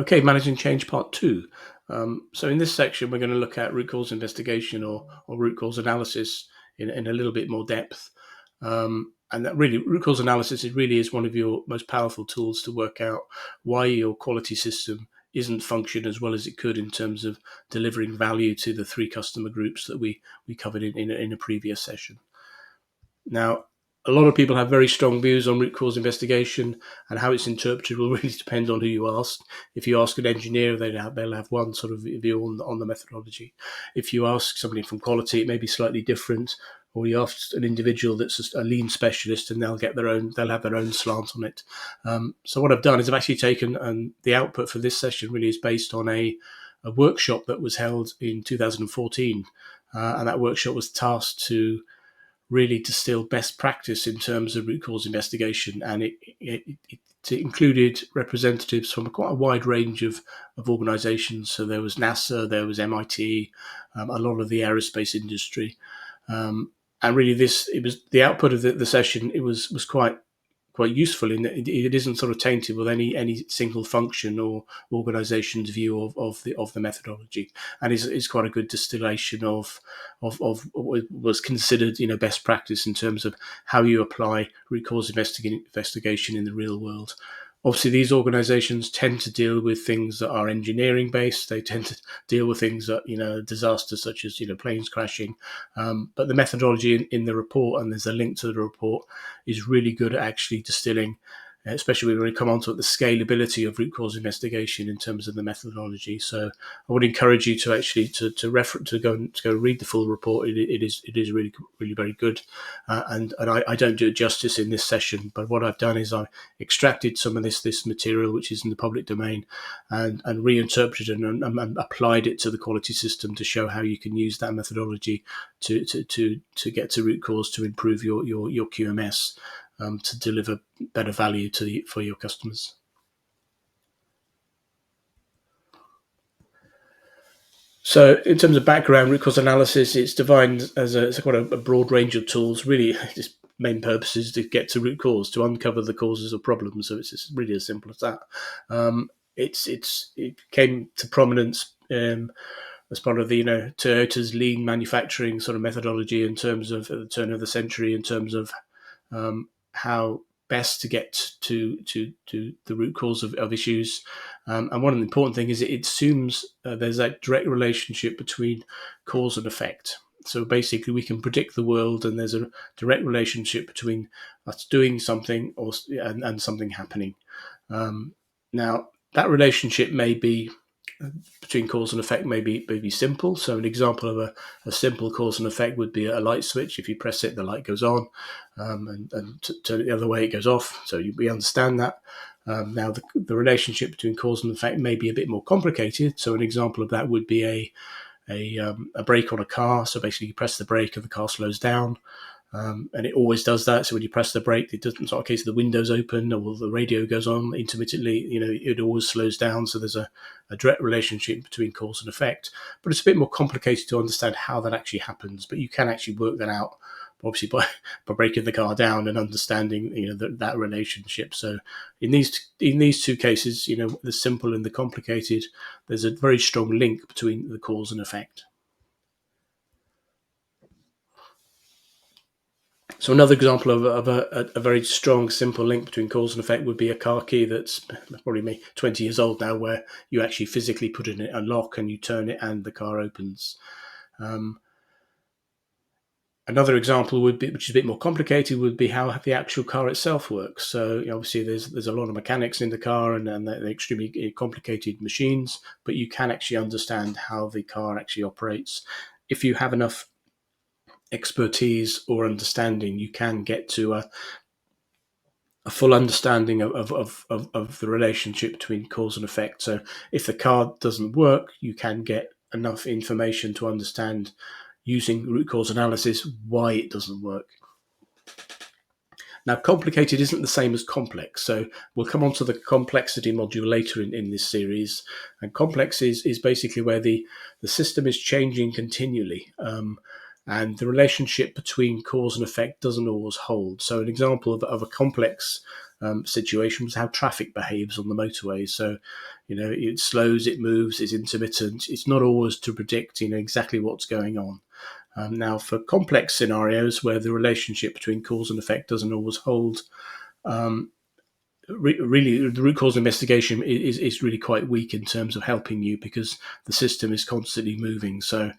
Okay, managing change part two. So in this section, we're going to look at root cause investigation or root cause analysis in a little bit more depth. And that really, root cause analysis, it really is one of your most powerful tools to work out why your quality system isn't functioning as well as it could in terms of delivering value to the three customer groups that we covered in a previous session. Now, a lot of people have very strong views on root cause investigation, and how it's interpreted will really depend on who you ask. If you ask an engineer, they'll have one sort of view on the methodology. If you ask somebody from quality, it may be slightly different. Or you ask an individual that's a lean specialist, and they'll have their own slant on it. So what I've done is I've actually taken, and the output for this session really is based on a workshop that was held in 2014, and that workshop was tasked to really distill best practice in terms of root cause investigation, and it included representatives from quite a wide range of organisations. So there was NASA, there was MIT, a lot of the aerospace industry, and really it was the output of the session. It was quite useful in that it isn't sort of tainted with any single function or organisation's view of the methodology, and is quite a good distillation of what was considered best practice in terms of how you apply root cause investigation in the real world. Obviously, these organisations tend to deal with things that are engineering based. They tend to deal with things that disasters such as planes crashing. But the methodology in the report, and there's a link to the report, is really good at actually distilling, especially when we come on to the scalability of root cause investigation in terms of the methodology. So I would encourage you to actually to go read the full report. It is really very good, and I don't do it justice in this session. But what I've done is I extracted some of this material which is in the public domain, and reinterpreted and applied it to the quality system to show how you can use that methodology to get to root cause to improve your QMS. To deliver better value for your customers. So in terms of background, root cause analysis, it's defined as quite a broad range of tools. Really, its main purpose is to get to root cause, to uncover the causes of problems. So it's really as simple as that. It came to prominence as part of the Toyota's lean manufacturing sort of methodology in terms of at the turn of the century, in terms of how best to get to the root cause of issues. And one of the important things is it assumes there's that direct relationship between cause and effect. So basically, we can predict the world, and there's a direct relationship between us doing something and something happening. Now, that relationship may be between cause and effect may be simple. So an example of a simple cause and effect would be a light switch. If you press it, the light goes on, and turn it the other way, it goes off. So we understand that. Now, the relationship between cause and effect may be a bit more complicated. So an example of that would be a brake on a car. So basically, you press the brake and the car slows down. And it always does that. So when you press the brake, it doesn't. It's not a case of the windows open or the radio goes on intermittently. It always slows down. So there's a direct relationship between cause and effect. But it's a bit more complicated to understand how that actually happens. But you can actually work that out, obviously by breaking the car down and understanding that relationship. So in these two cases, the simple and the complicated, there's a very strong link between the cause and effect. So another example of a very strong, simple link between cause and effect would be a car key that's probably 20 years old now, where you actually physically put in a lock and you turn it and the car opens. Another example would be, which is a bit more complicated, would be how the actual car itself works. So obviously there's a lot of mechanics in the car, and they're extremely complicated machines, but you can actually understand how the car actually operates. If you have enough expertise or understanding, you can get to a full understanding of the relationship between cause and effect. So if the car doesn't work, you can get enough information to understand, using root cause analysis, why it doesn't work. Now, complicated isn't the same as complex. So we'll come on to the complexity module later in this series. And complex is basically where the system is changing continually. And the relationship between cause and effect doesn't always hold. So an example of a complex situation was how traffic behaves on the motorway. So, it slows, it moves, it's intermittent. It's not always to predict, exactly what's going on. Now, for complex scenarios where the relationship between cause and effect doesn't always hold, really the root cause investigation is really quite weak in terms of helping you, because the system is constantly moving. So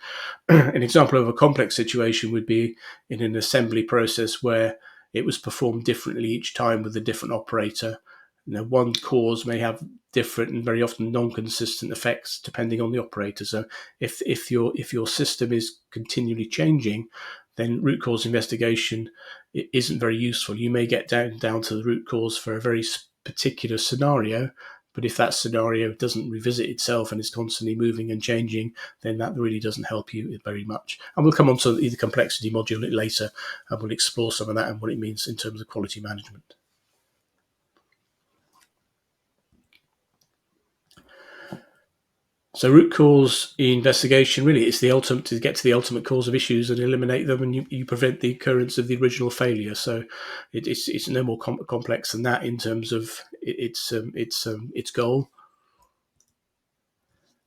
an example of a complex situation would be in an assembly process where it was performed differently each time with a different operator. One cause may have different and very often non-consistent effects depending on the operator. So if your system is continually changing, then root cause investigation isn't very useful. You may get down to the root cause for a very particular scenario, but if that scenario doesn't revisit itself and is constantly moving and changing, then that really doesn't help you very much. And we'll come on to the complexity module later, and we'll explore some of that and what it means in terms of quality management. So root cause investigation really is the ultimate to get to the ultimate cause of issues and eliminate them, and you prevent the occurrence of the original failure. So it's no more complex than that in terms of its goal.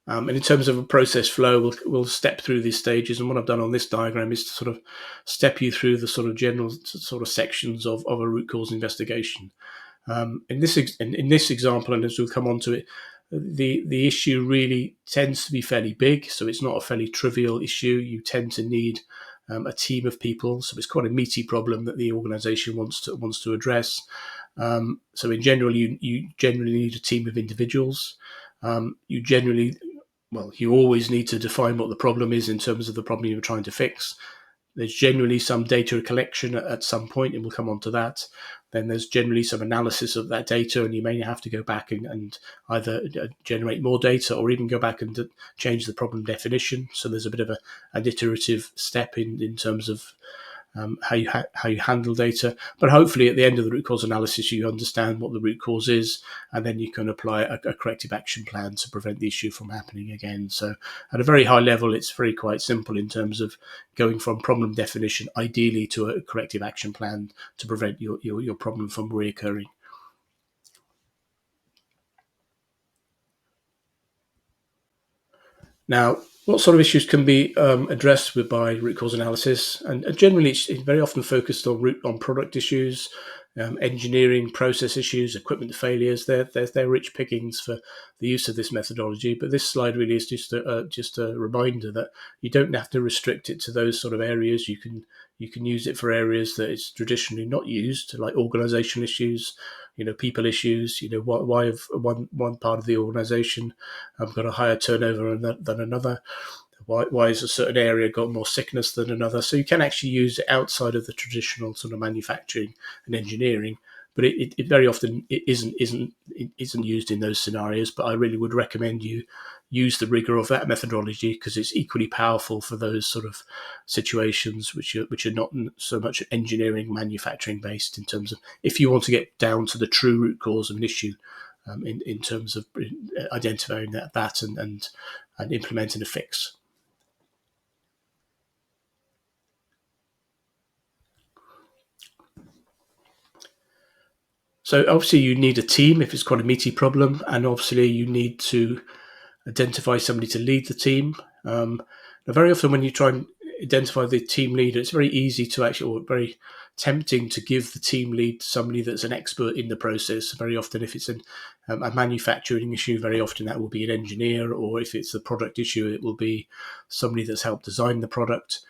And in terms of a process flow, we'll step through these stages. And what I've done on this diagram is to sort of step you through the sort of general sort of sections of a root cause investigation. In this example, and as we'll come on to it, the issue really tends to be fairly big, so it's not a fairly trivial issue. You tend to need a team of people, so it's quite a meaty problem that the organisation wants to address. So in general, you generally need a team of individuals. You always need to define what the problem is in terms of the problem you're trying to fix. There's generally some data collection at some point, and we'll come on to that. Then there's generally some analysis of that data, and you may have to go back and either generate more data or even go back and change the problem definition. So there's a bit of an iterative step in terms of how you handle data. But hopefully at the end of the root cause analysis, you understand what the root cause is, and then you can apply a corrective action plan to prevent the issue from happening again. So at a very high level, it's very quite simple in terms of going from problem definition, ideally, to a corrective action plan to prevent your problem from reoccurring. Now, what sort of issues can be addressed by root cause analysis? And generally, it's very often focused on product issues, engineering process issues, equipment failures. They're rich pickings for the use of this methodology. But this slide really is just a reminder that you don't have to restrict it to those sort of areas. You can use it for areas that it's traditionally not used, like organizational issues, people issues. Why have one part of the organization got a higher turnover than another? Why has a certain area got more sickness than another? So you can actually use it outside of the traditional sort of manufacturing and engineering, but it very often it isn't used in those scenarios. But I really would recommend you use the rigor of that methodology, because it's equally powerful for those sort of situations which are not so much engineering manufacturing based, in terms of if you want to get down to the true root cause of an issue, in terms of identifying that and implementing a fix. So obviously you need a team if it's quite a meaty problem, and obviously you need to identify somebody to lead the team. Now, very often when you try and identify the team leader, it's very easy to or very tempting to give the team lead to somebody that's an expert in the process. Very often, if it's a manufacturing issue, very often that will be an engineer, or if it's a product issue, it will be somebody that's helped design the product.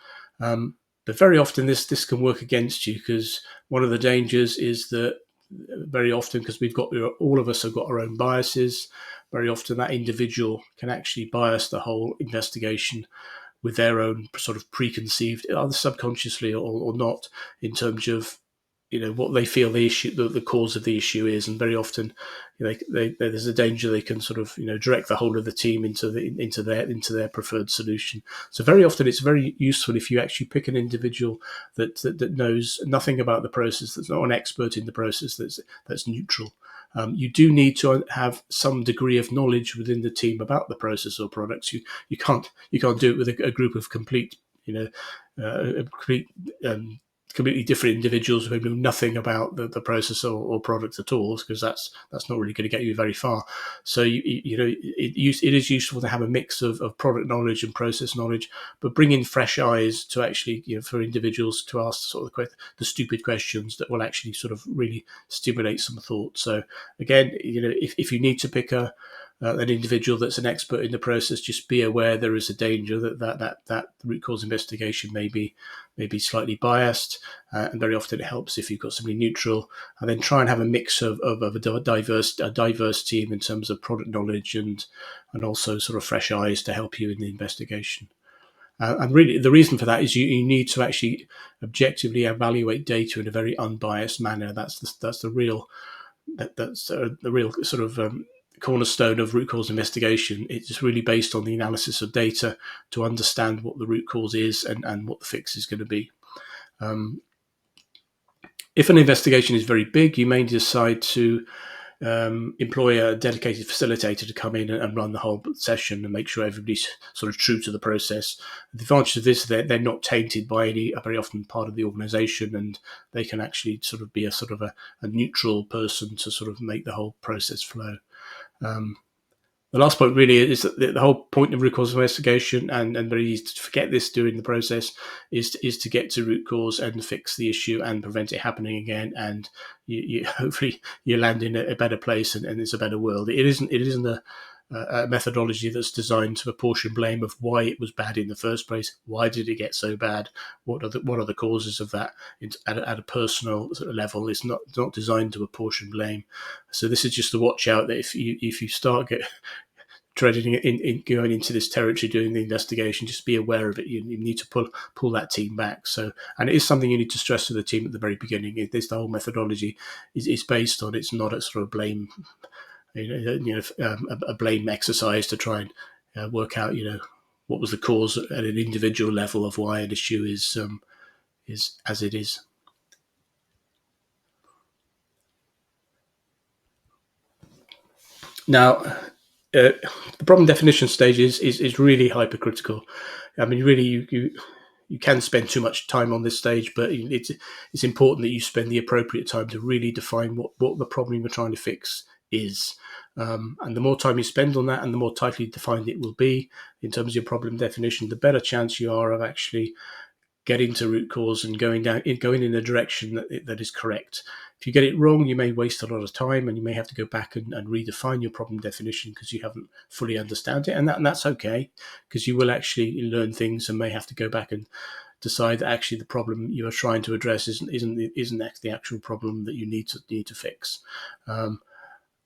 But very often this can work against you, because one of the dangers is that very often, because all of us have got our own biases, very often that individual can actually bias the whole investigation with their own sort of preconceived, either subconsciously or not, in terms of what they feel the cause of the issue is. And very often there's a danger they can sort of direct the whole of the team into their preferred solution. So very often it's very useful if you actually pick an individual that knows nothing about the process, that's not an expert in the process, that's neutral. You do need to have some degree of knowledge within the team about the process or products. You can't do it with a group of complete completely different individuals who know nothing about the process or product at all, because that's not really going to get you very far. So it is useful to have a mix of product knowledge and process knowledge, but bring in fresh eyes to actually, for individuals to ask sort of the stupid questions that will actually sort of really stimulate some thought. So again, if you need to pick an individual that's an expert in the process, just be aware there is a danger that root cause investigation may be slightly biased, and very often it helps if you've got somebody neutral, and then try and have a mix of a diverse team in terms of product knowledge and also sort of fresh eyes to help you in the investigation. And really, the reason for that is you need to actually objectively evaluate data in a very unbiased manner. That's the real the real sort of cornerstone of root cause investigation. It's really based on the analysis of data to understand what the root cause is and what the fix is going to be. If an investigation is very big, you may decide to employ a dedicated facilitator to come in and run the whole session and make sure everybody's sort of true to the process. The advantage of this, they're not tainted by any very often part of the organisation, and they can actually sort of be a sort of a neutral person to sort of make the whole process flow. The last point really is that the whole point of root cause investigation, and very easy to forget this during the process, is to get to root cause and fix the issue and prevent it happening again. And you hopefully you land in a better place and it's a better world. It isn't a methodology that's designed to apportion blame of why it was bad in the first place. Why did it get so bad? What are the causes of that? At a personal sort of level, it's not designed to apportion blame. So this is just a watch out that if you start treading in going into this territory doing the investigation, just be aware of it. You need to pull that team back. So, and it is something you need to stress to the team at the very beginning. The whole methodology is based on, it's not a sort of blame, a blame exercise to try and work out, what was the cause at an individual level of why an issue is as it is. Now, the problem definition stage is really hypercritical. I mean, really, you can spend too much time on this stage, but it's important that you spend the appropriate time to really define what the problem you're trying to fix is. And the more time you spend on that, and the more tightly defined it will be in terms of your problem definition, the better chance you are of actually getting to root cause and going in a direction that is correct. If you get it wrong, you may waste a lot of time, and you may have to go back and redefine your problem definition because you haven't fully understood it, and that's okay, because you will actually learn things and may have to go back and decide that actually the problem you are trying to address isn't the actual problem that you need to fix.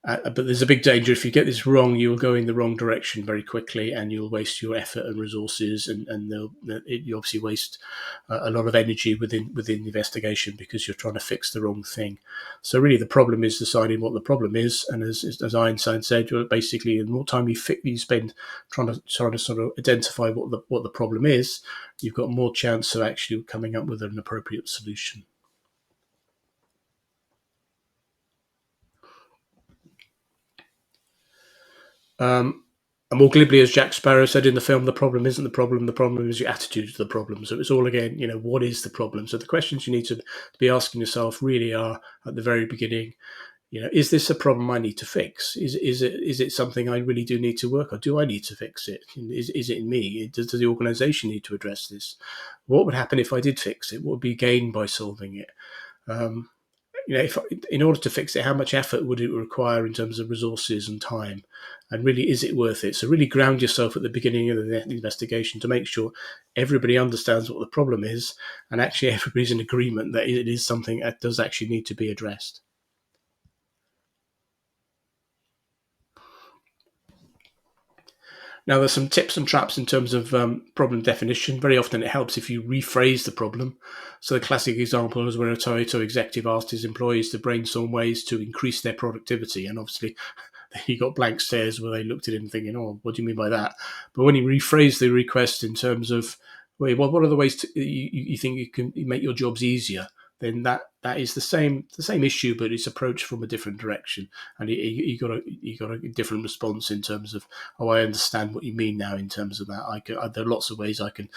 But there's a big danger if you get this wrong, you will go in the wrong direction very quickly, and you'll waste your effort and resources, and you obviously waste a lot of energy within the investigation because you're trying to fix the wrong thing. So really, the problem is deciding what the problem is, and as Einstein said, basically, the more time you spend trying to sort of identify what the problem is, you've got more chance of actually coming up with an appropriate solution. And more glibly, as Jack Sparrow said in the film, the problem isn't the problem is your attitude to the problem. So it's all, again, what is the problem? So the questions you need to be asking yourself really are, at the very beginning, is this a problem I need to fix? Is it something I really do need to work on? Do I need to fix it? Is it in me? Does the organisation need to address this? What would happen if I did fix it? What would be gained by solving it? In order to fix it, how much effort would it require in terms of resources and time? And really, is it worth it? So really ground yourself at the beginning of the investigation to make sure everybody understands what the problem is, and actually everybody's in agreement that it is something that does actually need to be addressed. Now, there's some tips and traps in terms of problem definition. Very often it helps if you rephrase the problem. So the classic example is where a Toyota executive asked his employees to brainstorm ways to increase their productivity. And obviously he got blank stares where they looked at him thinking, oh, what do you mean by that? But when he rephrased the request in terms of, well, what are the ways you think you can make your jobs easier? then that is the same issue, but it's approached from a different direction, and you got a different response in terms of, oh, I understand what you mean now in terms of that. There are lots of ways I can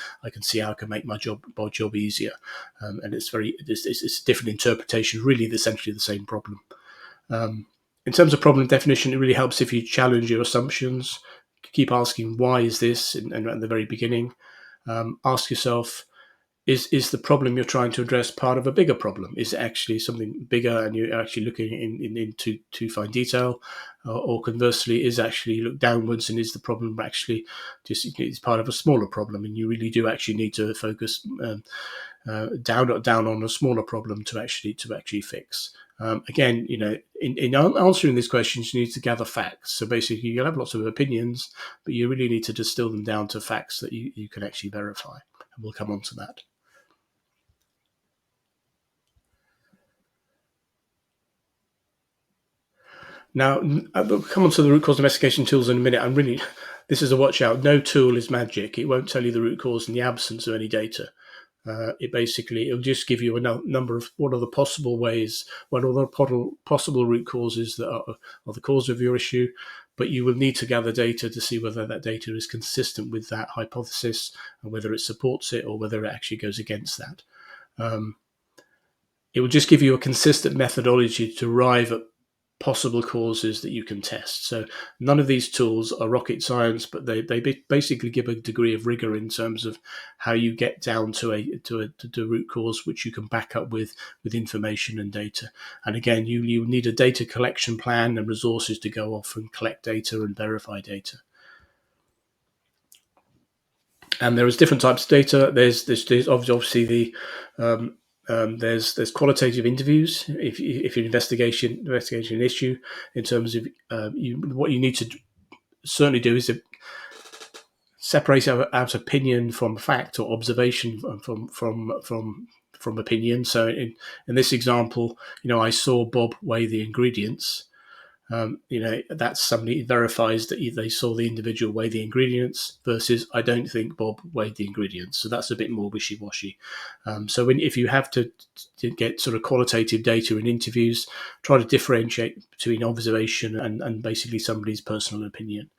see how I can make my job easier, and it's a different interpretation, really, essentially the same problem. In terms of problem definition, it really helps if you challenge your assumptions. Keep asking why is this, and at the very beginning, ask yourself, is the problem you're trying to address part of a bigger problem? Is it actually something bigger and you're actually looking into to fine detail? Or conversely, is actually you look downwards and is the problem actually just it's part of a smaller problem, and you really do actually need to focus down on a smaller problem to actually fix. Again, in answering these questions, you need to gather facts. So basically, you'll have lots of opinions, but you really need to distill them down to facts that you can actually verify. And we'll come on to that. Now, we'll come on to the root cause investigation tools in a minute. This is a watch out. No tool is magic. It won't tell you the root cause in the absence of any data. It'll just give you a number of what are the possible ways, what are the possible root causes that are the cause of your issue, but you will need to gather data to see whether that data is consistent with that hypothesis and whether it supports it or whether it actually goes against that. It will just give you a consistent methodology to arrive at possible causes that you can test. So none of these tools are rocket science, but they basically give a degree of rigor in terms of how you get down to a root cause, which you can back up with information and data. And again, you need a data collection plan and resources to go off and collect data and verify data. And there is different types of data. There's obviously the there's qualitative interviews if you're investigating an issue in terms of what you need to certainly do is to separate out opinion from fact or observation from opinion. So in this example, I saw Bob weigh the ingredients. That's somebody verifies that they saw the individual weigh the ingredients versus I don't think Bob weighed the ingredients. So that's a bit more wishy-washy. So if you have to get sort of qualitative data in interviews, try to differentiate between observation and basically somebody's personal opinion.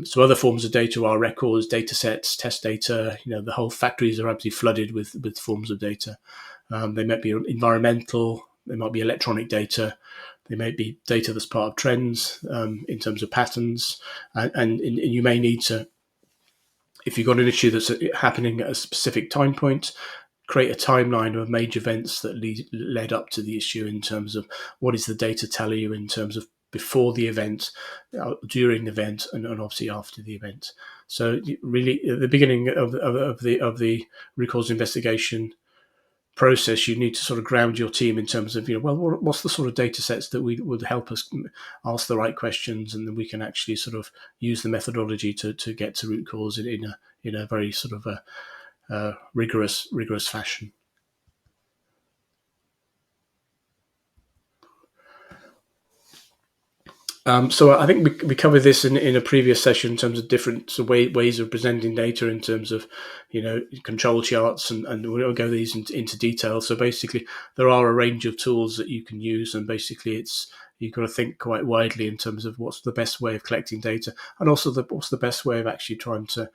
So other forms of data are records, data sets, test data. The whole factories are absolutely flooded with forms of data. They might be environmental, they might be electronic data. They may be data that's part of trends in terms of patterns, and you may need to, if you've got an issue that's happening at a specific time point, create a timeline of major events that led up to the issue in terms of what does the data tell you in terms of before the event, during the event, and obviously after the event. So really, at the beginning of the root cause investigation process, you need to sort of ground your team in terms of, what's the sort of data sets that would help us ask the right questions, and then we can actually sort of use the methodology to get to root cause in a very sort of a rigorous fashion. So I think we covered this in a previous session in terms of different ways of presenting data in terms of, control charts, and we won't go these into detail. So basically, there are a range of tools that you can use, and basically you've got to think quite widely in terms of what's the best way of collecting data, and also what's the best way of actually trying to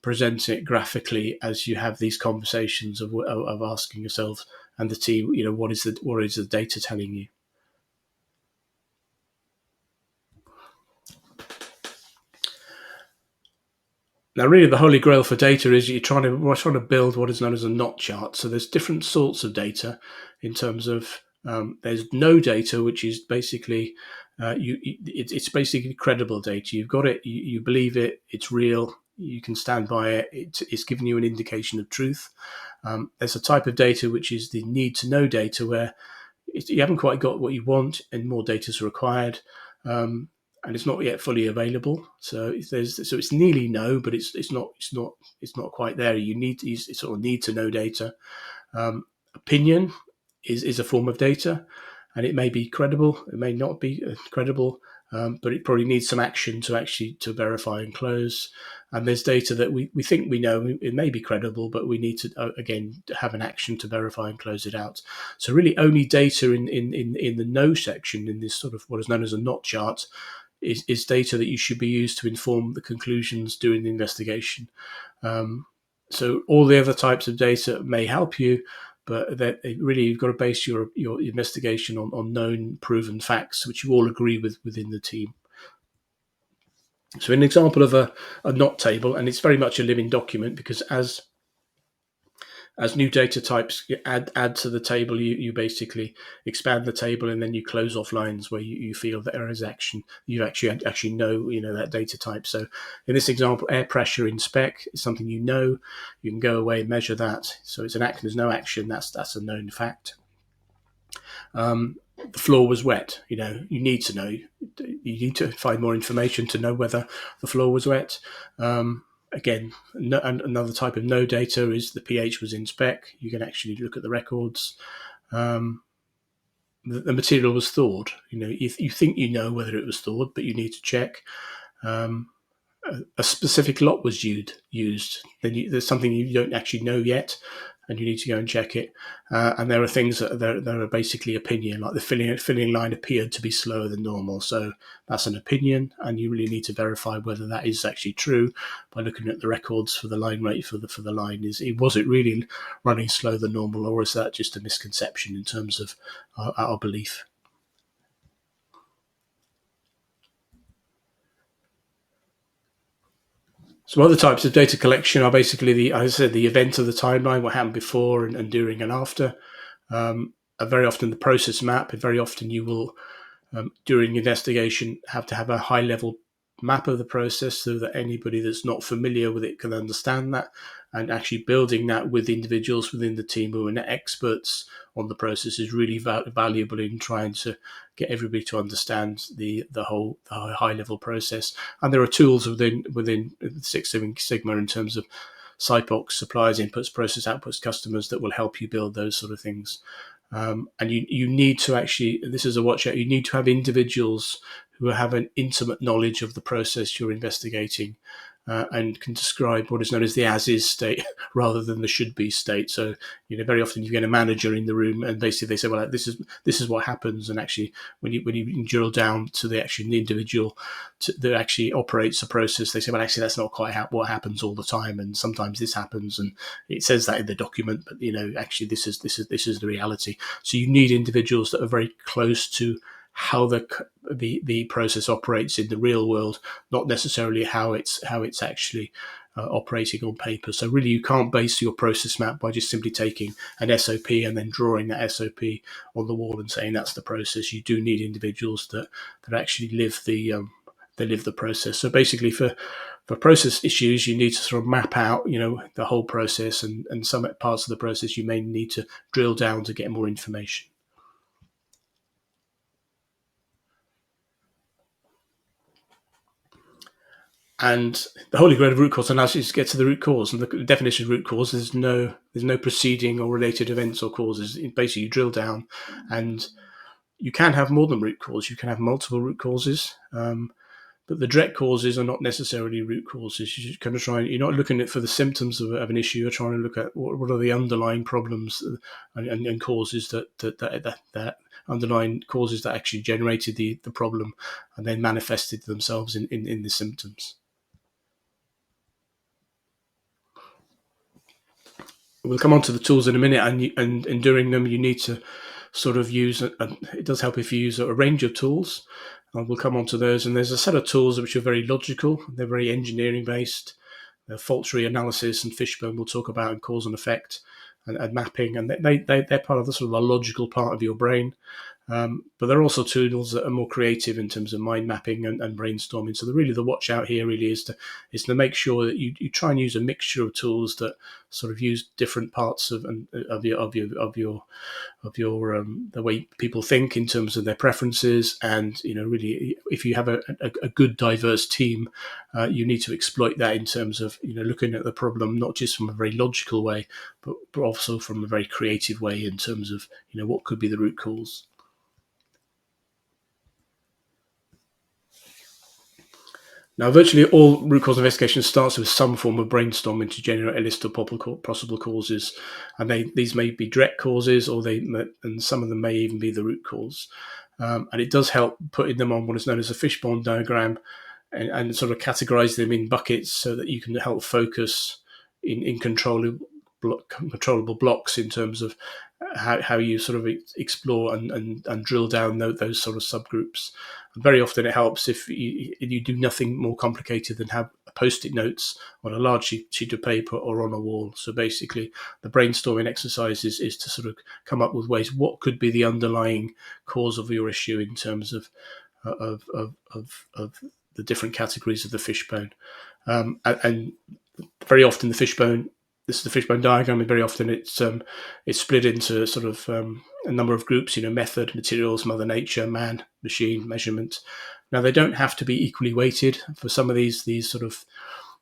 present it graphically as you have these conversations of asking yourself and the team, what is the data telling you. Now, really, the holy grail for data is we're trying to build what is known as a knot chart. So there's different sorts of data in terms of there's no data, which is basically it's basically credible data. You've got it, you believe it, it's real, you can stand by it. It's giving you an indication of truth. There's a type of data which is the need to know data, where you haven't quite got what you want and more data is required. And it's not yet fully available. So it's nearly no, but it's not quite there. You sort of need to know data. Opinion is a form of data, and it may be credible, it may not be credible, but it probably needs some action to actually to verify and close. And there's data that we think we know it may be credible, but we need to again have an action to verify and close it out. So really, only data in the no section in this sort of what is known as a not chart is data that you should be used to inform the conclusions during the investigation. So all the other types of data may help you, but that really you've got to base your investigation on known, proven facts, which you all agree with within the team. So an example of a not table, and it's very much a living document, because as new data types add to the table, you basically expand the table, and then you close off lines where you feel that there is action. You actually know that data type. So in this example, air pressure in spec is something you know. You can go away and measure that. So it's an action. There's no action. That's a known fact. The floor was wet. You need to know. You need to find more information to know whether the floor was wet. Again, another type of no data is the pH was in spec. You can actually look at the records. The material was thawed. You think you know whether it was thawed, but you need to check. A specific lot was used. Then there's something you don't actually know yet, and you need to go and check it. And there are things that are basically opinion, like the filling line appeared to be slower than normal. So that's an opinion, and you really need to verify whether that is actually true by looking at the records for the line rate for the line. Was it really running slower than normal, or is that just a misconception in terms of our belief? So other types of data collection are basically as I said, the event of the timeline, what happened before and during and after. Very often the process map, and very often you will, during investigation, have to have a high level map of the process so that anybody that's not familiar with it can understand that, and actually building that with individuals within the team who are experts on the process is really valuable in trying to get everybody to understand the whole high level process. And there are tools within Six Sigma in terms of SIPOC, suppliers, inputs, process outputs, customers, that will help you build those sort of things. And you need to actually, this is a watch out, you need to have individuals who have an intimate knowledge of the process you're investigating, and can describe what is known as the as-is state rather than the should-be state. So, very often you get a manager in the room, and basically they say, "Well, this is what happens." And actually, when you drill down to the individual that actually operates the process, they say, "Well, actually, that's not quite what happens all the time, and sometimes this happens." And it says that in the document, but actually, this is the reality. So you need individuals that are very close to how the process operates in the real world, not necessarily how it's actually operating on paper. So really, you can't base your process map by just simply taking an SOP and then drawing that SOP on the wall and saying that's the process. You do need individuals that actually live the process. So basically, for process issues, you need to sort of map out, the whole process, and some parts of the process you may need to drill down to get more information. And the holy grail of root cause analysis is to get to the root cause. And the definition of root cause, there's no preceding or related events or causes. Basically, you drill down, and you can have more than root cause. You can have multiple root causes, but the direct causes are not necessarily root causes. You're kind of trying. You're not looking at for the symptoms of an issue. You're trying to look at what are the underlying problems and causes that underlying causes that actually generated the problem and then manifested themselves in the symptoms. We'll come on to the tools in a minute, and during them you need to sort of use, it does help if you use a range of tools, and we'll come on to those. And there's a set of tools which are very logical, they're very engineering based, fault tree analysis and Fishbone we'll talk about, and cause and effect and mapping, and they're part of the sort of a logical part of your brain. But there are also tools that are more creative in terms of mind mapping and brainstorming. So the watch out here really is to make sure that you try and use a mixture of tools that sort of use different parts of your the way people think in terms of their preferences. And really, if you have a good diverse team, you need to exploit that in terms of looking at the problem not just from a very logical way, but also from a very creative way in terms of what could be the root cause. Now, virtually all root cause investigation starts with some form of brainstorming to generate a list of possible causes, and these may be direct causes, and some of them may even be the root cause. And it does help putting them on what is known as a fishbone diagram, and sort of categorize them in buckets so that you can help focus in controllable blocks in terms of how you sort of explore and drill down those sort of subgroups. And very often it helps if you do nothing more complicated than have post-it notes on a large sheet of paper or on a wall. So basically, the brainstorming exercise is to sort of come up with ways what could be the underlying cause of your issue in terms of the different categories of the fishbone. And very often this is the fishbone diagram, and very often it's split into sort of a number of groups, method, materials, mother nature, man, machine, measurement. Now, they don't have to be equally weighted. For some of these sort of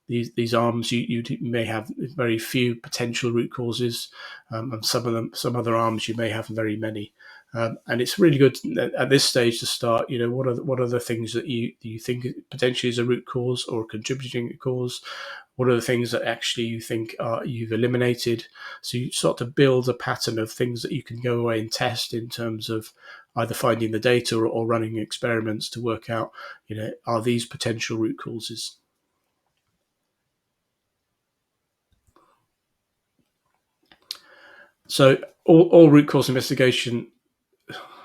these arms, you may have very few potential root causes, and some other arms you may have very many. And it's really good at this stage to start. What are the things that you think potentially is a root cause or a contributing cause? What are the things that actually you think you've eliminated? So you start to build a pattern of things that you can go away and test in terms of either finding the data or running experiments to work out, are these potential root causes? So all root cause investigation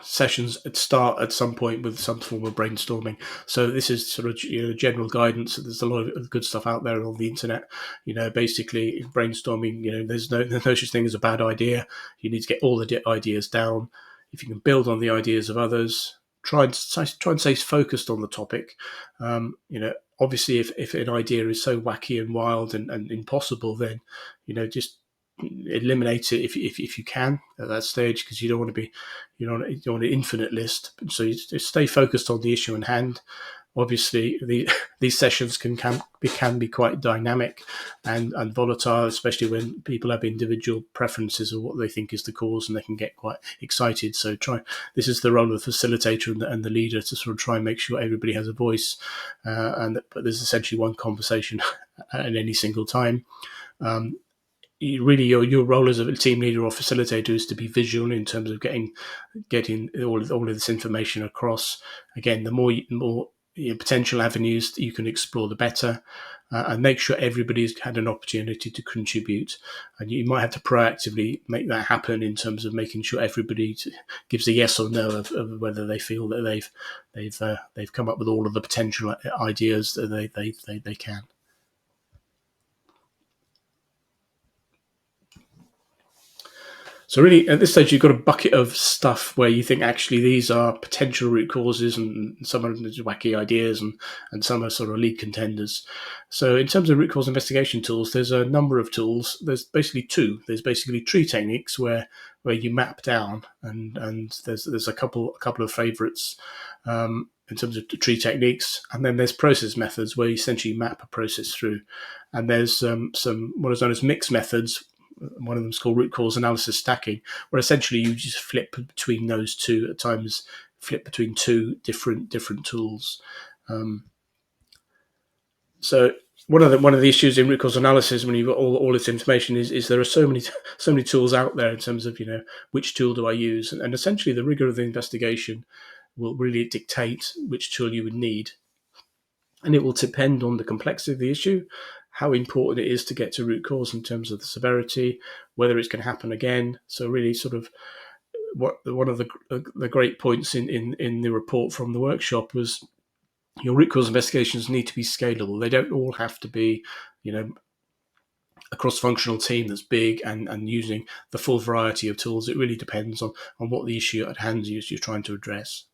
sessions start at some point with some form of brainstorming. So this is sort of general guidance. There's a lot of good stuff out there on the internet. Basically brainstorming. There's no such thing as a bad idea. You need to get all the ideas down. If you can build on the ideas of others, try and stay focused on the topic. Obviously, if an idea is so wacky and wild and impossible, then just eliminate it if you can at that stage, because you don't want to be you don't want an infinite list. So you just stay focused on the issue in hand. Obviously, these sessions can be quite dynamic and volatile, especially when people have individual preferences of what they think is the cause, and they can get quite excited. So this is the role of the facilitator and the leader to sort of try and make sure everybody has a voice, but there's essentially one conversation at any single time. Really, your role as a team leader or facilitator is to be visual in terms of getting all of this information across. Again, the more potential avenues that you can explore, the better, and make sure everybody's had an opportunity to contribute. And you might have to proactively make that happen in terms of making sure everybody gives a yes or no of whether they feel that they've come up with all of the potential ideas that they can. So really, at this stage, you've got a bucket of stuff where you think actually these are potential root causes, and some of them are wacky ideas, and some are sort of lead contenders. So in terms of root cause investigation tools, there's a number of tools. There's basically two. There's basically tree techniques where you map down, and there's a couple of favourites in terms of tree techniques, and then there's process methods where you essentially map a process through, and there's some what is known as mixed methods. One of them is called root cause analysis stacking, where essentially you just flip between those two at times, flip between two different tools. So one of the issues in root cause analysis when you've got all this information is there are so many tools out there in terms of which tool do I use, and essentially the rigor of the investigation will really dictate which tool you would need, and it will depend on the complexity of the issue, how important it is to get to root cause in terms of the severity, whether it's going to happen again. So really sort of one of the great points in the report from the workshop was your root cause investigations need to be scalable. They don't all have to be, a cross-functional team that's big and using the full variety of tools. It really depends on what the issue at hand is you're trying to address.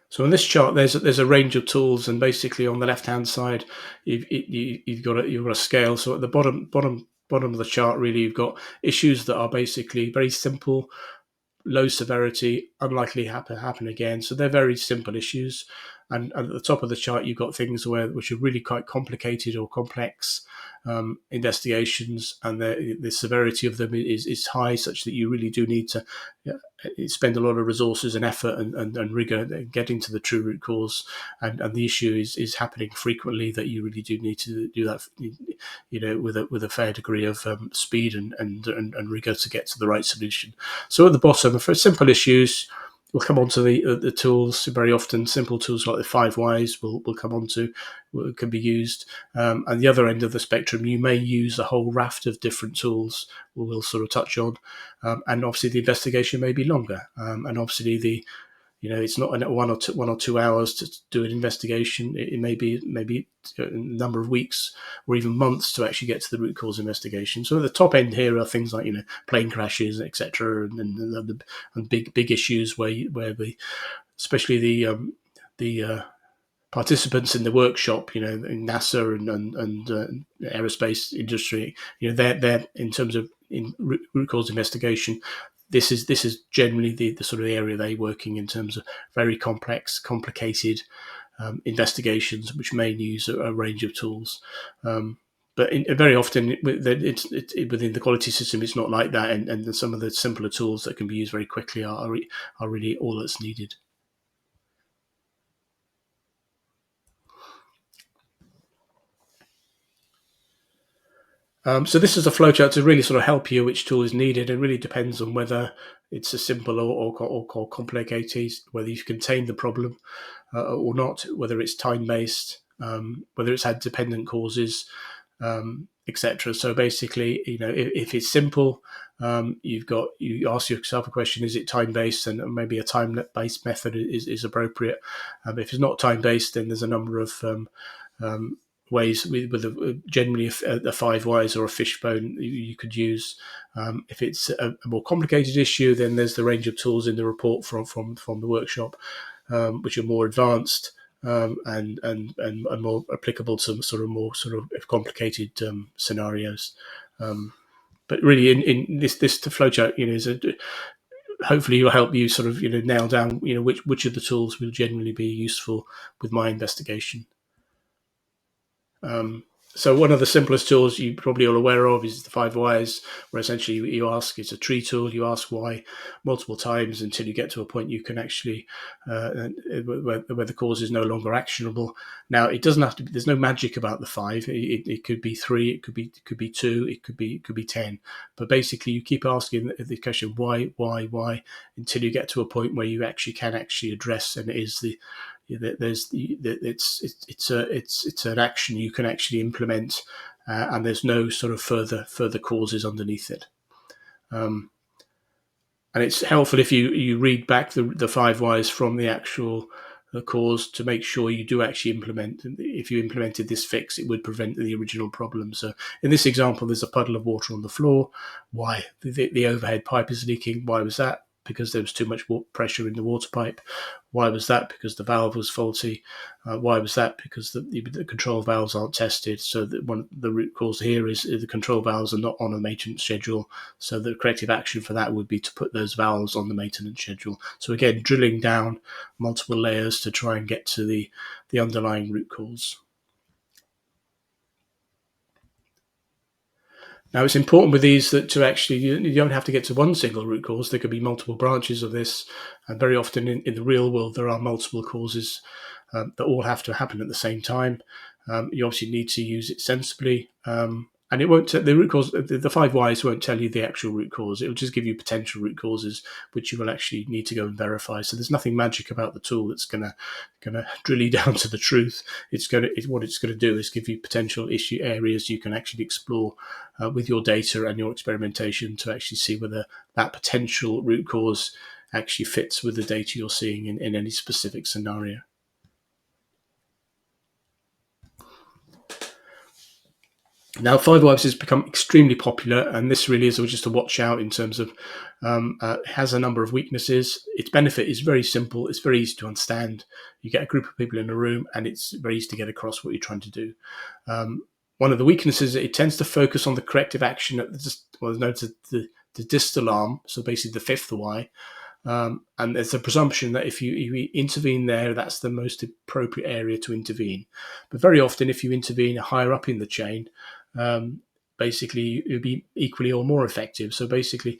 So on this chart, there's a range of tools, and basically on the left-hand side, you've got a scale. So at the bottom of the chart, really, you've got issues that are basically very simple, low severity, unlikely to happen again. So they're very simple issues. and at the top of the chart, you've got things which are really quite complicated or complex investigations, and the severity of them is high, such that you really do need to spend a lot of resources and effort and rigor getting to the true root cause. And the issue is happening frequently, that you really do need to do that, with a fair degree of speed and rigor to get to the right solution. So at the bottom, for simple issues, we'll come on to the tools. Very often, simple tools like the 5 whys will come on to, can be used. And the other end of the spectrum, you may use a whole raft of different tools we'll sort of touch on. And obviously the investigation may be longer. And obviously it's not 1 or 2 hours to do an investigation. It may be a number of weeks or even months to actually get to the root cause investigation. So at the top end here are things like plane crashes, etc., and big issues where especially the participants in the workshop, in NASA and aerospace industry, they're in terms of in root cause investigation. This is generally the sort of area they're working in terms of very complex, complicated investigations, which may use a range of tools. But very often, it's within the quality system, it's not like that, and some of the simpler tools that can be used very quickly are really all that's needed. So this is a flowchart to really sort of help you which tool is needed. It really depends on whether it's a simple or complicated, whether you've contained the problem or not, whether it's time-based, whether it's had dependent causes, etc. So basically, if it's simple, you ask yourself a question: is it time-based? And maybe a time-based method is appropriate. If it's not time-based, then there's a number of ways with generally a 5 whys or a fishbone you could use. If it's a more complicated issue, then there's the range of tools in the report from the workshop, which are more advanced and more applicable to more complicated scenarios. But really, in this flowchart, hopefully will help you nail down which of the tools will generally be useful with my investigation. So one of the simplest tools you probably all aware of is the 5 whys, where essentially you ask, it's a tree tool, you ask why multiple times until you get to a point you can actually, where the cause is no longer actionable. Now, it doesn't have to be, there's no magic about the 5. It could be 3, it could be 2, it could be 10. But basically you keep asking the question, why, until you get to a point where you actually can address, and it is it's an action you can actually implement, and there's no sort of further causes underneath it. And it's helpful if you read back the 5 whys from the actual cause to make sure you do actually implement. If you implemented this fix, it would prevent the original problem. So in this example, there's a puddle of water on the floor. Why? The overhead pipe is leaking. Why was that? Because there was too much pressure in the water pipe. Why was that? Because the valve was faulty. Why was that? Because the control valves aren't tested. So the root cause here is the control valves are not on a maintenance schedule. So the corrective action for that would be to put those valves on the maintenance schedule. So again, drilling down multiple layers to try and get to the underlying root cause. Now, it's important with these that to actually, you don't have to get to one single root cause. There could be multiple branches of this. And very often in the real world, there are multiple causes that all have to happen at the same time. You obviously need to use it sensibly. And it won't, the root cause, the 5 whys won't tell you the actual root cause. It will just give you potential root causes, which you will actually need to go and verify. So there's nothing magic about the tool that's going to drill you down to the truth. What it's going to do is give you potential issue areas you can actually explore with your data and your experimentation to actually see whether that potential root cause actually fits with the data you're seeing in any specific scenario. Now, 5 whys has become extremely popular, and this really is just a watch out in terms of has a number of weaknesses. Its benefit is very simple. It's very easy to understand. You get a group of people in a room, and it's very easy to get across what you're trying to do. One of the weaknesses, it tends to focus on the corrective action at known as the distal arm, so basically the 5th why. And there's a presumption that if you intervene there, that's the most appropriate area to intervene. But very often, if you intervene higher up in the chain, basically it would be equally or more effective. So basically,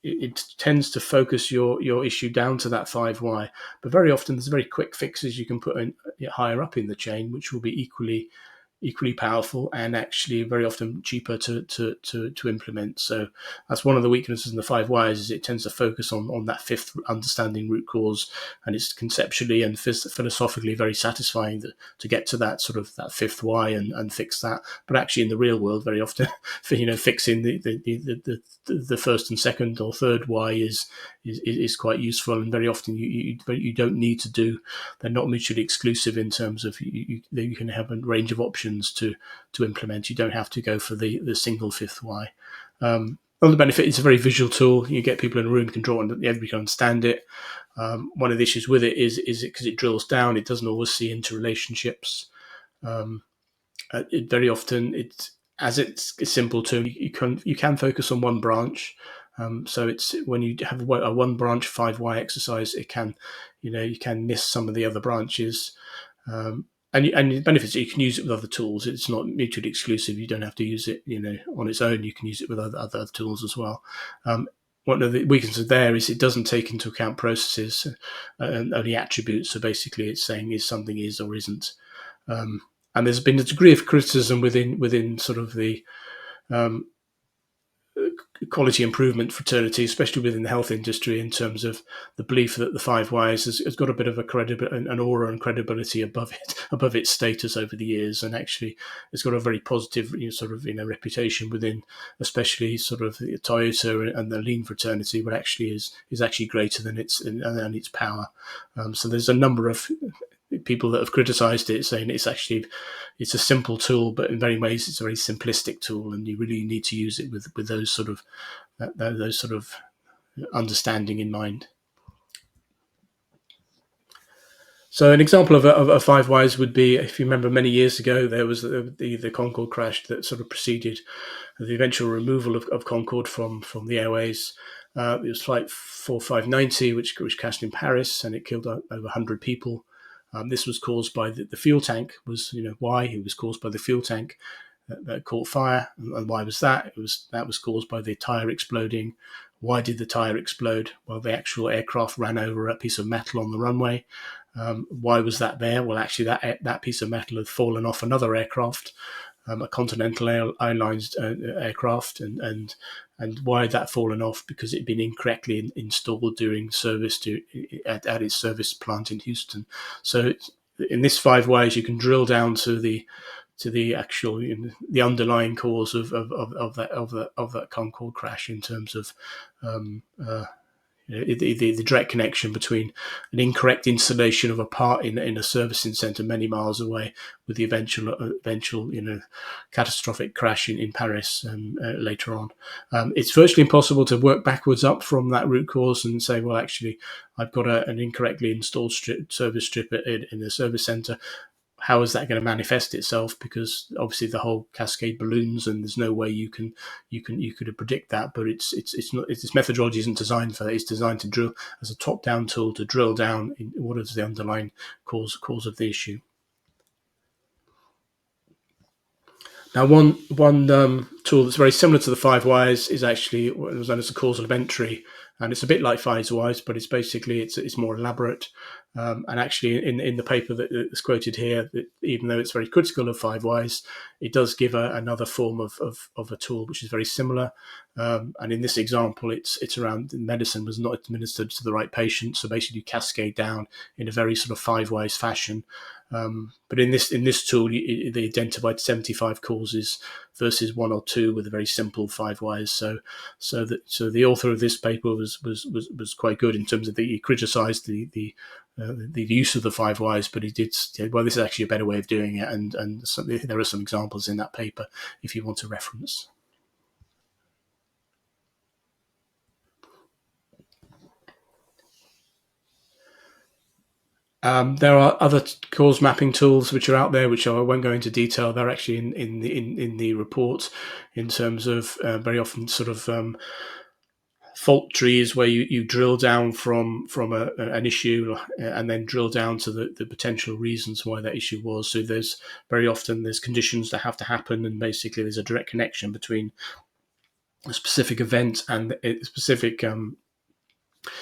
it tends to focus your issue down to that 5Y. But very often, there's very quick fixes you can put in higher up in the chain, which will be equally powerful and actually very often cheaper to implement. So that's one of the weaknesses in the 5Ys is it tends to focus on that fifth understanding root cause, and it's conceptually and philosophically very satisfying to get to that sort of that fifth Y and fix that. But actually in the real world, very often, fixing the first and second or third Y is quite useful, and very often you don't need to do. They're not mutually exclusive in terms of you can have a range of options to implement. You don't have to go for the single fifth Y. Another benefit, it's a very visual tool. You get people in a room, can draw, and everybody can understand it. One of the issues with it is it because it drills down, it doesn't always see interrelationships. Very often, it's a simple tool, you can focus on one branch. So it's when you have a one branch 5Y exercise, it can, you can miss some of the other branches. And the benefits, you can use it with other tools. It's not mutually exclusive. You don't have to use it, on its own. You can use it with other tools as well. One of the weaknesses there is it doesn't take into account processes and only attributes. So basically, it's saying is something is or isn't. And there's been a degree of criticism within sort of the quality improvement fraternity, especially within the health industry, in terms of the belief that the 5Ys has got a bit of an aura and credibility above its status over the years, and actually it's got a very positive reputation within, especially sort of the Toyota and the lean fraternity, but actually is actually greater than its power. So there's a number of people that have criticized it, saying it's a simple tool, but in many ways it's a very simplistic tool, and you really need to use it with those sort of understanding in mind. So an example of a 5Ys would be, if you remember many years ago, there was the Concorde crash that sort of preceded the eventual removal of Concorde from the airways. It was flight 4590, which crashed in Paris, and it killed over 100 people. This was caused by the fuel tank. Why? It was caused by the fuel tank that caught fire. And why was that? That was caused by the tire exploding. Why did the tire explode? Well, the actual aircraft ran over a piece of metal on the runway. Why was that there? Well, actually, that piece of metal had fallen off another aircraft, a Continental Airlines aircraft, and why had that fallen off? Because it had been incorrectly installed during service at its service plant in Houston. So in this 5Ys, you can drill down to the actual the underlying cause of that Concorde crash in terms of the direct connection between an incorrect installation of a part in a servicing centre many miles away with the eventual catastrophic crash in Paris later on. It's virtually impossible to work backwards up from that root cause and say, well, actually, I've got an incorrectly installed service strip in the service centre. How is that going to manifest itself? Because obviously the whole cascade balloons, and there's no way you could predict that. But its methodology isn't designed for that. It's designed to drill as a top-down tool to drill down in what is the underlying cause of the issue. Now, one tool that's very similar to the 5Ys is actually what was known as the causal event tree, and it's a bit like 5Ys, but it's basically it's more elaborate. And actually, in the paper that's quoted here, that even though it's very critical of 5Ys, it does give another form of a tool which is very similar. And in this example, it's around medicine was not administered to the right patient, so basically you cascade down in a very sort of 5Ys fashion. But in this tool, they identified 75 causes versus one or two with a very simple 5Ys. So the author of this paper was quite good in terms of he criticised the use of the 5Ys, but he did say, well, this is actually a better way of doing it, and there are some examples in that paper if you want to reference. There are other cause mapping tools which are out there, which I won't go into detail. They're actually in the report, in terms of very often sort of Fault tree is where you drill down from an issue and then drill down to the potential reasons why that issue was. So there's very often there's conditions that have to happen, and basically there's a direct connection between a specific event and a specific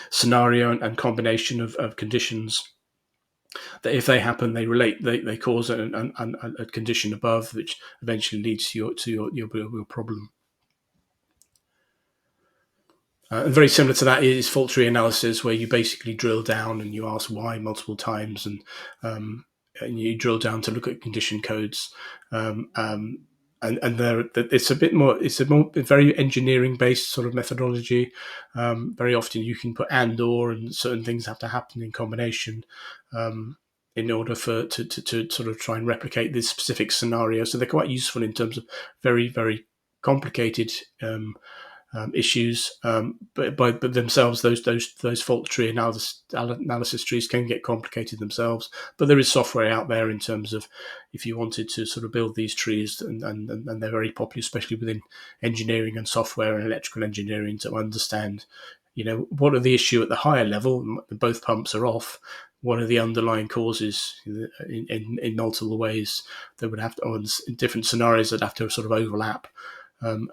scenario and combination of conditions that, if they happen, they cause a condition above, which eventually leads to your problem. And very similar to that is fault tree analysis, where you basically drill down and you ask why multiple times, and you drill down to look at condition codes. And there, it's a very engineering based sort of methodology. Very often you can put and certain things have to happen in combination in order to sort of try and replicate this specific scenario. So they're quite useful in terms of very, very complicated issues, but by themselves, those fault tree analysis trees can get complicated themselves. But there is software out there in terms of if you wanted to sort of build these trees, and they're very popular, especially within engineering and software and electrical engineering, to understand, what are the issue at the higher level. Both pumps are off. What are the underlying causes in multiple ways that would have to, in different scenarios that have to sort of overlap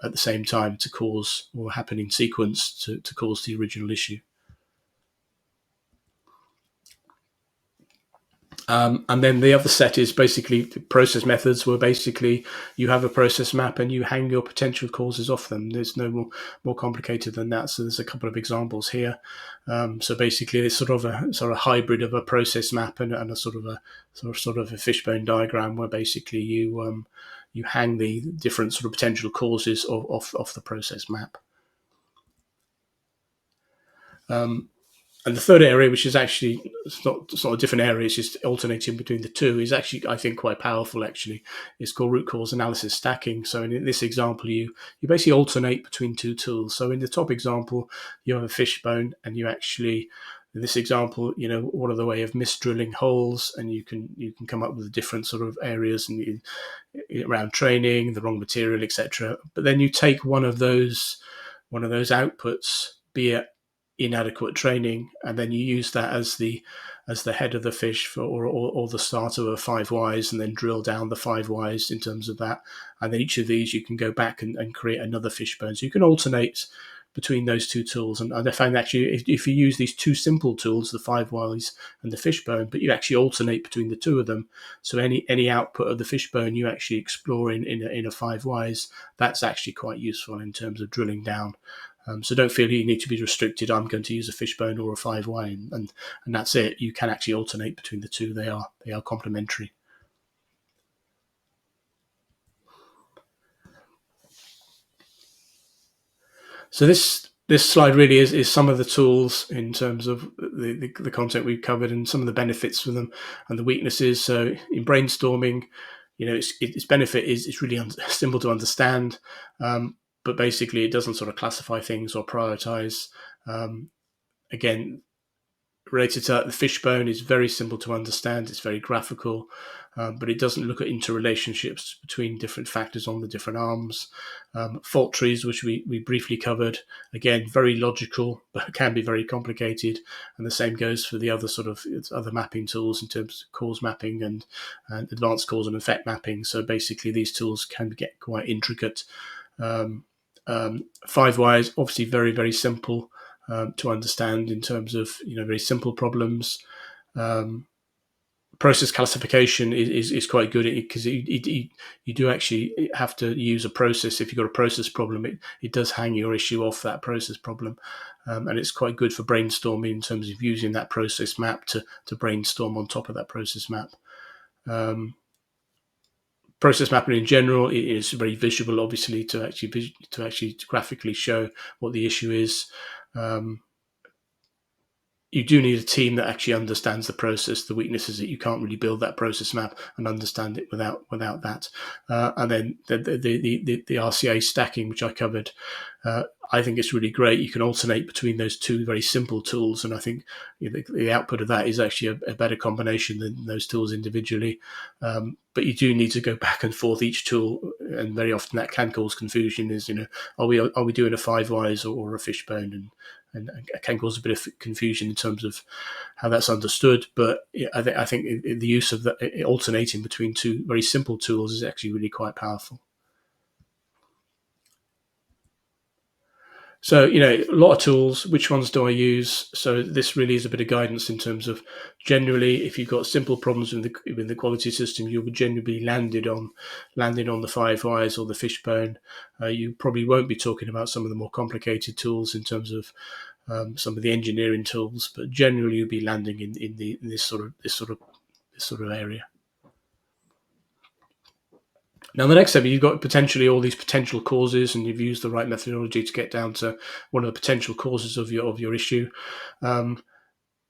at the same time to cause, or happen in sequence to cause the original issue. And then the other set is basically process methods, where basically you have a process map and you hang your potential causes off them. There's no more complicated than that. So there's a couple of examples here. So basically, it's sort of a hybrid of a process map and a sort of a fishbone diagram, where basically you hang the different sort of potential causes off the process map. And the third area, which is actually it's not a different area, it's just alternating between the two, is actually, I think, quite powerful. Actually, it's called root cause analysis stacking. So in this example, you basically alternate between two tools. So in the top example, you have a fishbone, and you actually, in this example, what are the way of misdrilling holes, and you can come up with different sort of areas and around training, the wrong material, etc. But then you take one of those outputs, be it inadequate training, and then you use that as the head of the fish or the start of a 5 whys, and then drill down the 5 whys in terms of that. And then each of these you can go back and create another fishbone. So you can alternate between those two tools. And I find actually if you use these two simple tools, the 5 whys and the fishbone, but you actually alternate between the two of them. So any output of the fishbone you actually explore in a 5 whys, that's actually quite useful in terms of drilling down. So don't feel you need to be restricted. I'm going to use a fishbone or a 5 why, and that's it. You can actually alternate between the two. They are complementary. So this slide really is some of the tools in terms of the content we've covered, and some of the benefits for them and the weaknesses. So in brainstorming, its benefit is it's really simple to understand. But basically, it doesn't sort of classify things or prioritize. Again, related to that, the fishbone is very simple to understand. It's very graphical, but it doesn't look at interrelationships between different factors on the different arms. Fault trees, which we briefly covered, again, very logical, but can be very complicated. And the same goes for the other other mapping tools in terms of cause mapping and advanced cause and effect mapping. So basically, these tools can get quite intricate. 5 whys, obviously very, very simple to understand in terms of very simple problems. Process classification is quite good because you do actually have to use a process. If you've got a process problem, it does hang your issue off that process problem, and it's quite good for brainstorming in terms of using that process map to brainstorm on top of that process map. Process mapping in general is very visual, obviously, to actually graphically show what the issue is. You do need a team that actually understands the process. The weakness is that you can't really build that process map and understand it without that. And then the RCA stacking, which I covered, I think it's really great. You can alternate between those two very simple tools, and I think the output of that is actually a better combination than those tools individually. But you do need to go back and forth each tool, and very often that can cause confusion. Is are we doing a 5 whys or a fishbone, and it can cause a bit of confusion in terms of how that's understood. But yeah, I think the use of alternating between two very simple tools is actually really quite powerful. So, a lot of tools. Which ones do I use? So this really is a bit of guidance in terms of generally, if you've got simple problems with the quality system, you'll generally be landed on the 5 whys or the fishbone. You probably won't be talking about some of the more complicated tools in terms of some of the engineering tools, but generally you'll be landing in this sort of area. Now, the next step, you've got potentially all these potential causes, and you've used the right methodology to get down to one of the potential causes of your issue. One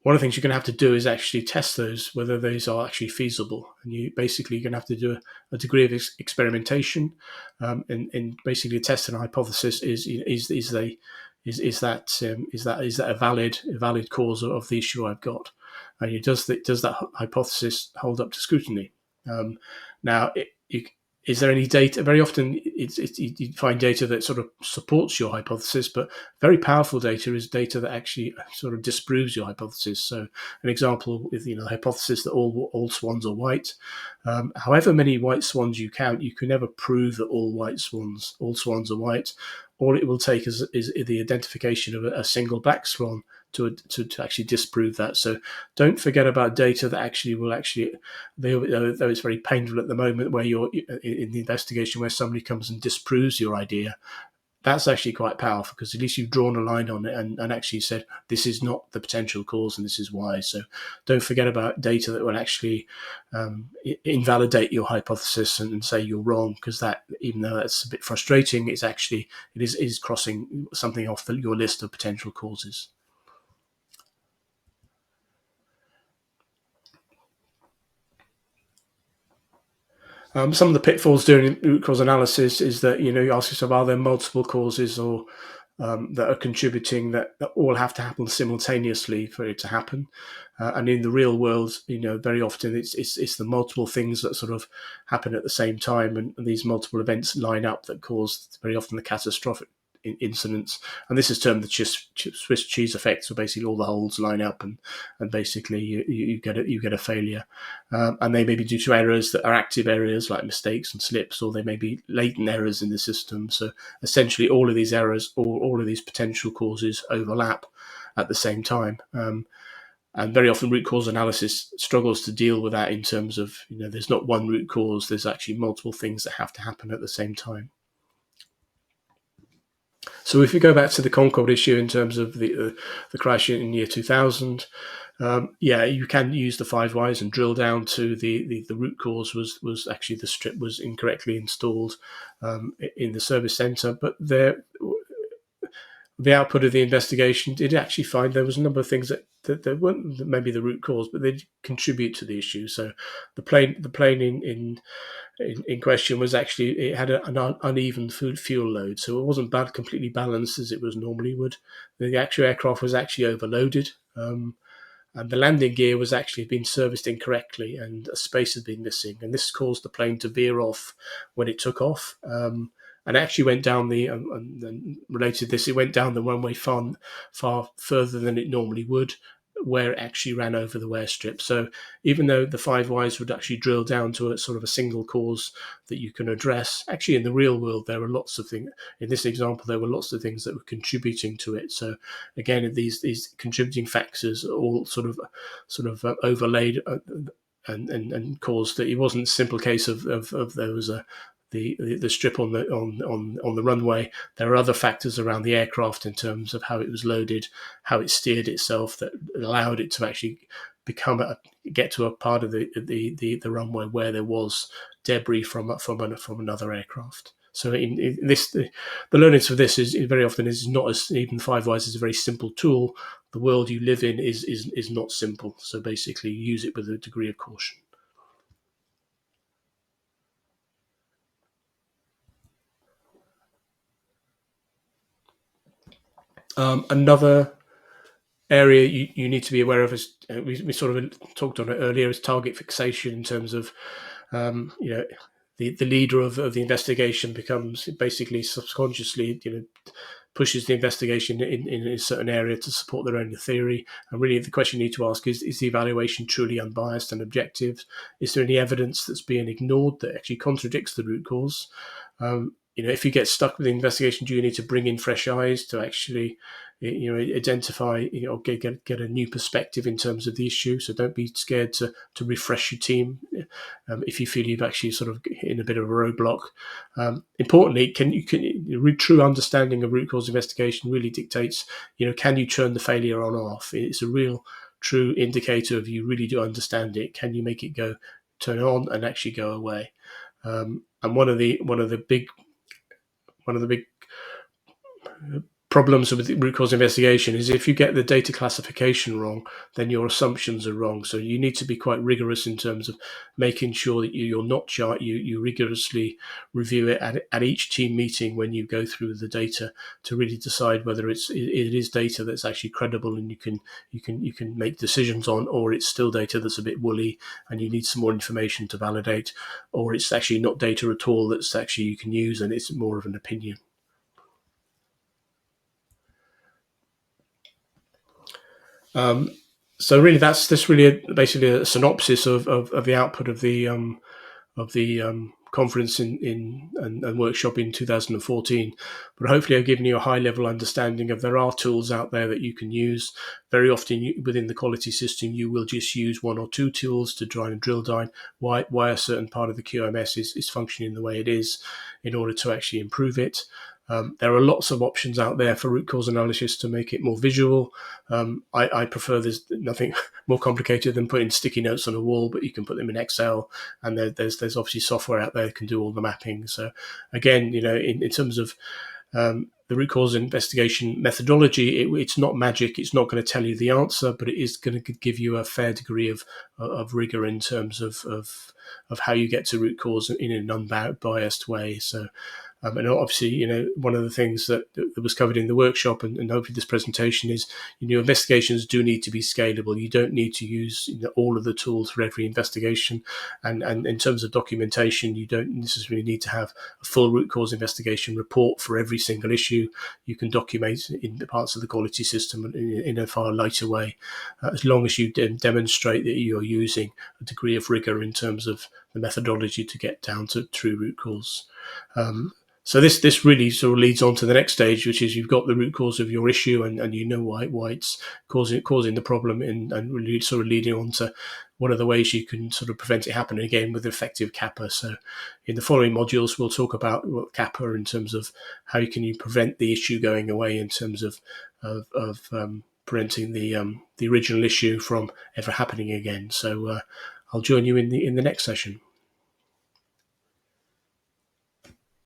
of the things you're going to have to do is actually test those, whether those are actually feasible. And you're going to have to do a degree of experimentation, and basically testing a hypothesis is that a valid cause of the issue I've got, and does that hypothesis hold up to scrutiny? Now, is there any data? Very often, you find data that sort of supports your hypothesis, but very powerful data is data that actually sort of disproves your hypothesis. So, an example with the hypothesis that all swans are white. However many white swans you count, you can never prove that all swans are white. All it will take is the identification of a single black swan to actually disprove that. So don't forget about data that actually will though it's very painful at the moment where you're in the investigation where somebody comes and disproves your idea. That's actually quite powerful because at least you've drawn a line on it and actually said this is not the potential cause and this is why. So don't forget about data that will actually invalidate your hypothesis and say you're wrong, because that, even though that's a bit frustrating, it is crossing something off your list of potential causes. Some of the pitfalls doing root cause analysis is that you ask yourself, are there multiple causes or that are contributing that all have to happen simultaneously for it to happen? And in the real world, very often it's the multiple things that sort of happen at the same time, and these multiple events line up that cause very often the catastrophic incidents. And this is termed the Swiss cheese effect. So basically, all the holes line up, and basically you get a failure. And they may be due to errors that are active errors like mistakes and slips, or they may be latent errors in the system. So essentially, all of these errors or all of these potential causes overlap at the same time. And very often root cause analysis struggles to deal with that in terms of, there's not one root cause, there's actually multiple things that have to happen at the same time. So if you go back to the Concorde issue in terms of the crash in year 2000, you can use the 5 whys and drill down to the root cause was actually the strip was incorrectly installed in the service center. But the output of the investigation did actually find there was a number of things that weren't maybe the root cause, but they contribute to the issue. So the plane in question was actually, it had an uneven fuel load, so it wasn't completely balanced as it was normally would. The actual aircraft was actually overloaded, and the landing gear was actually being serviced incorrectly, and a space had been missing, and this caused the plane to veer off when it took off. And actually went down and related to this, it went down the runway far further than it normally would, where it actually ran over the wear strip. So even though the 5 whys would actually drill down to a sort of a single cause that you can address, actually in the real world there were lots of things. In this example, there were lots of things that were contributing to it. So again, these contributing factors all sort of overlaid and caused that it wasn't a simple case of there was the strip on the runway. There are other factors around the aircraft in terms of how it was loaded, how it steered itself, that allowed it to actually get to a part of the runway where there was debris from another aircraft. So in this, the learnings for this is very often is not as even 5 whys is a very simple tool. The world you live in is not simple. So basically, use it with a degree of caution. Another area you need to be aware of is we sort of talked on it earlier is target fixation in terms of you know the leader of the investigation becomes basically subconsciously pushes the investigation in a certain area to support their own theory. And really, the question you need to ask is the evaluation truly unbiased and objective? Is there any evidence that's being ignored that actually contradicts the root cause? If you get stuck with the investigation, do you need to bring in fresh eyes to actually, identify, get a new perspective in terms of the issue? So don't be scared to refresh your team if you feel you've actually sort of hit in a bit of a roadblock. Importantly, true understanding of root cause investigation really dictates, can you turn the failure on or off? It's a real true indicator of you really do understand it. Can you make it turn on and actually go away? And one of the big problems with root cause investigation is if you get the data classification wrong, then your assumptions are wrong. So you need to be quite rigorous in terms of making sure that you're not you rigorously review it at each team meeting when you go through the data to really decide whether it is data that's actually credible and you can make decisions on, or it's still data that's a bit woolly and you need some more information to validate, or it's actually not data at all that's actually you can use and it's more of an opinion. So really, that's really basically a synopsis of the output of the conference and workshop in 2014. But hopefully, I've given you a high level understanding of there are tools out there that you can use. Very often within the quality system, you will just use one or two tools to try and drill down why a certain part of the QMS is functioning the way it is in order to actually improve it. There are lots of options out there for root cause analysis to make it more visual. I prefer there's nothing more complicated than putting sticky notes on a wall, but you can put them in Excel, and there's obviously software out there that can do all the mapping. So again, in terms of the root cause investigation methodology, it's not magic. It's not going to tell you the answer, but it is going to give you a fair degree of rigor in terms of how you get to root cause in an unbiased way. So. And obviously, one of the things that was covered in the workshop and hopefully this presentation is, investigations do need to be scalable. You don't need to use all of the tools for every investigation. And in terms of documentation, you don't necessarily need to have a full root cause investigation report for every single issue. You can document in the parts of the quality system in a far lighter way, as long as you demonstrate that you're using a degree of rigor in terms of the methodology to get down to true root cause. So this really sort of leads on to the next stage, which is you've got the root cause of your issue and you know why it's causing the problem, and really sort of leading on to what are the ways you can sort of prevent it happening again with effective CAPA. So in the following modules, we'll talk about CAPA in terms of how you prevent the issue going away in terms of preventing the original issue from ever happening again. So I'll join you in the next session.